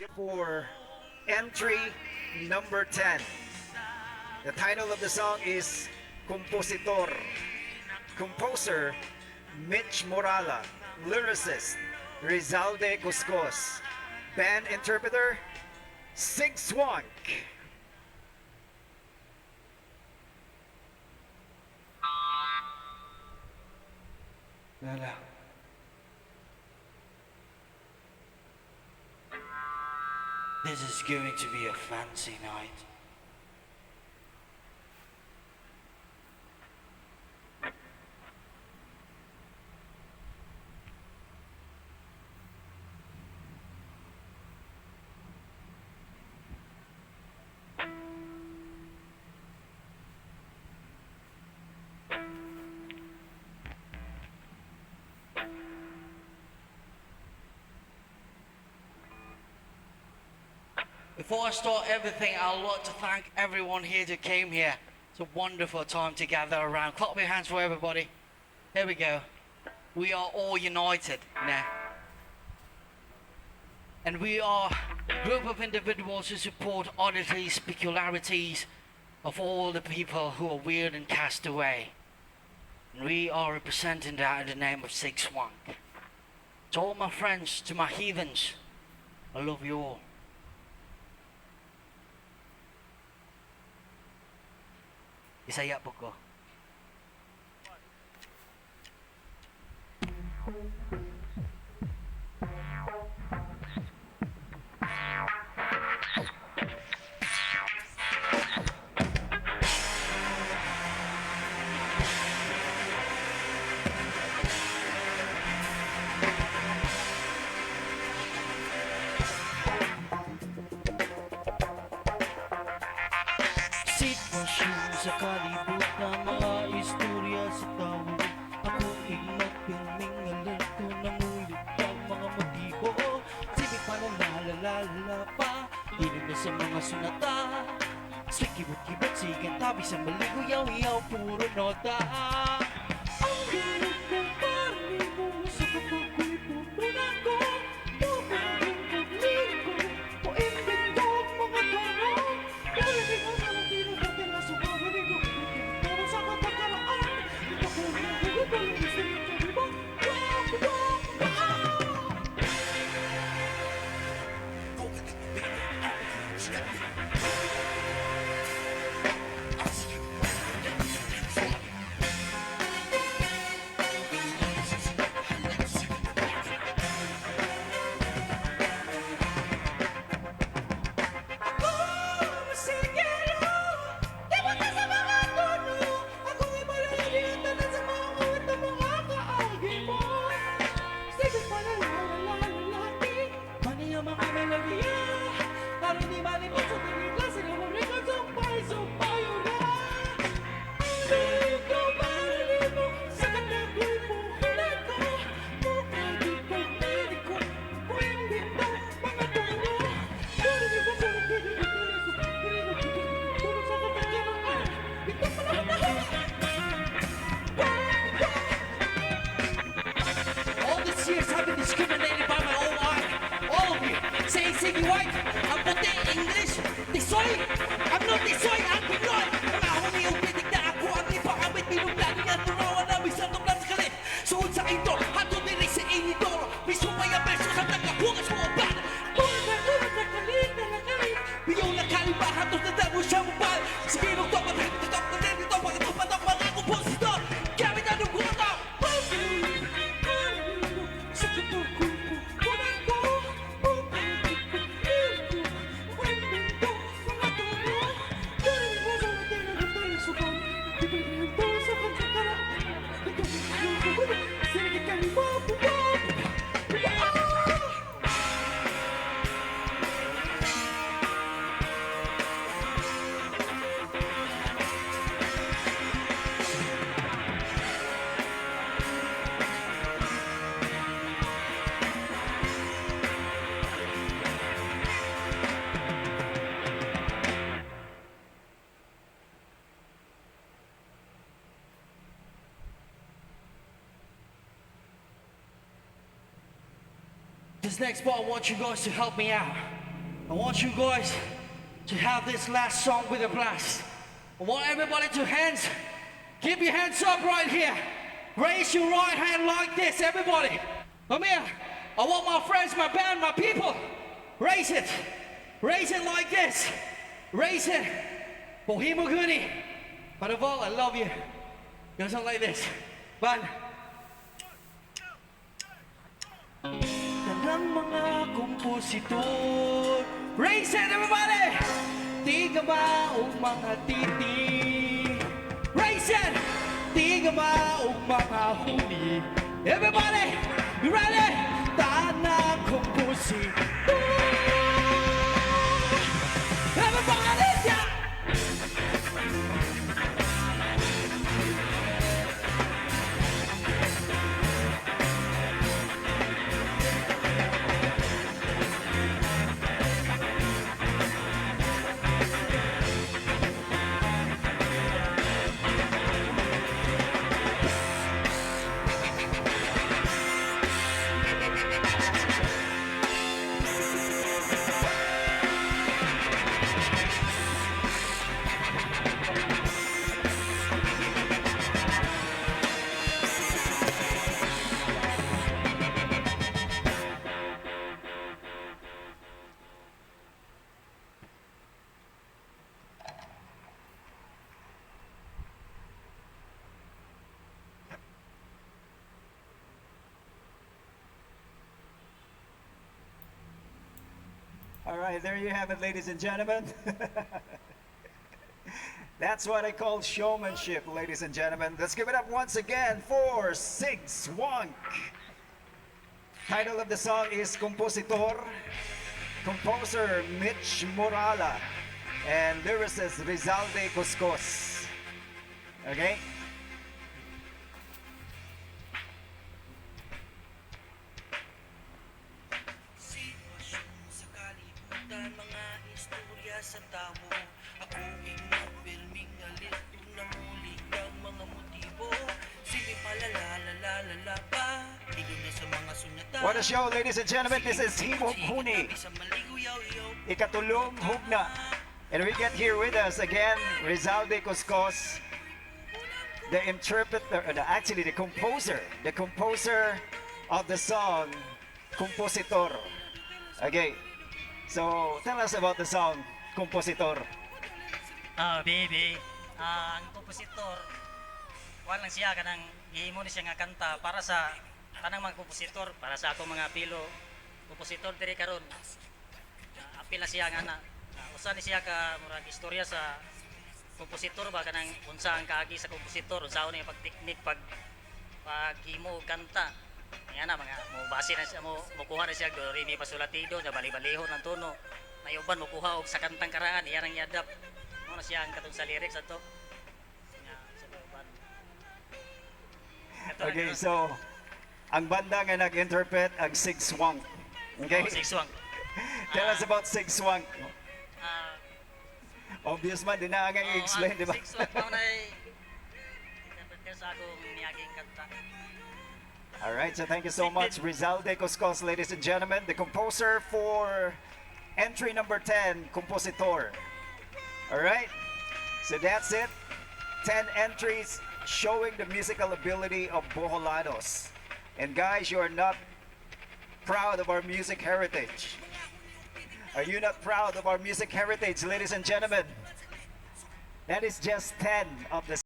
For entry number 10. The title of the song is Compositor. Composer, Mitch Morala. Lyricist, Rizalde Cuscos. Band interpreter, SIGSWANK. Lala. This is going to be a fancy night. Before I start everything, I'd like to thank everyone here that came here. It's a wonderful time to gather around. Clap your hands for everybody. Here we go. We are all united now. And we are a group of individuals who support oddities, peculiarities of all the people who are weird and cast away. And we are representing that in the name of SIGSWANK. To all my friends, to my heathens, I love you all. Isaya po ko. Sa kalibutan, mga istorya sa tao. Ako inapilming alerto ng ulit ang mga motibo. Sibig pa na lalalala pa, dinig na sa mga sunata. Sa kibot-kibot, sigan tabi sa maligoyaw-yaw, puro nota. Ang hirap ng parinig mo sa kapag-uwi pupunan ko. Pupaging paglinig ko, o imbento ang mga tanong. Narinig ang mga tinutapin na subaw. I'm puti English, tisoy. I'm not tisoy, I'm Pinoy. Ang ako yung pitik na ako ang ipakabit. Binuglanin at turawan na bisang tuplan sa kalit. Suod sa ito, hato nilay sa inidoro. Bisupay ang verso sa tagahugas mo ba? Pura na tulad na kalit na nakalit. Biyaw na kaliba, hatos na damo siya mabal. Sige nung topat, hindi top na din ito. Pagkatupat ang mga kompositor. Kami na nung guto. Sa kitong kupo, kunan ko. This next part, I want you guys to help me out. I want you guys to have this last song with a blast. I want everybody to hands. Keep your hands up right here. Raise your right hand like this, everybody. Come here. I want my friends, my band, my people. Raise it. Raise it like this. Raise it. For Himog Huni. But of all, I love you. Goes on like this. Band. Ng mga kompositor. Raise it, everybody! Di ka ba o mga titi? Raise it! Di ka ba o mga huni? Everybody, you ready? Tanang kompositor. Everybody, yeah! All right, there you have it, ladies and gentlemen. That's what I call showmanship, ladies and gentlemen. Let's give it up once again for SIGSWANK. Title of the song is Compositor. Composer Mitch Morala. And lyricist Rizalde Coscos. Okay? Mga istorya sa tao. Ako inapilming alito ng ulit ng mga motibo. Sige palalalalala pa. Tigil na sa mga sunatan. What a show, ladies and gentlemen. This is Himog Huni. Ikatulong, Hugna. And we get here with us again, Rizalde Coscos, the interpreter, actually the composer of the song, Compositor. Okay. So, tell us about the song, Compositor. Baby, ang kompositor, walang siya kanang gihimo ni siya nga kanta para sa tanang mga kompositor, para sa atong mga pilo kompositor diri karon. Apil na siya nga na usa ni siya ka murag istorya sa kompositor ba kanang unsa ang kaagi sa kompositor, unsa ni pagteknik paghimo og kanta. Yan na mga mo base na siya mo kuha na siya do re mi fa sol la ti do na bali-balihon ang tono. Mayuban mo kuha og sa kantang karaan iyang iadap. Mo na siya ang katong sa lyrics ato. Nga sa uban. Okay, so ang banda nga nag-interpret ang SIGSWANK. Okay? SIGSWANK. Tell us about SIGSWANK. Obvious man, di na nga i-explain, di ba? SIGSWANK mo na interpret sa akong niyaging kanta. All right, so thank you so much, Rizalde Coscos, ladies and gentlemen, the composer for entry number 10, Compositor. All right, so that's it. 10 entries showing the musical ability of Boholanos. And guys, you are not proud of our music heritage. Are you not proud of our music heritage, ladies and gentlemen? That is just 10 of the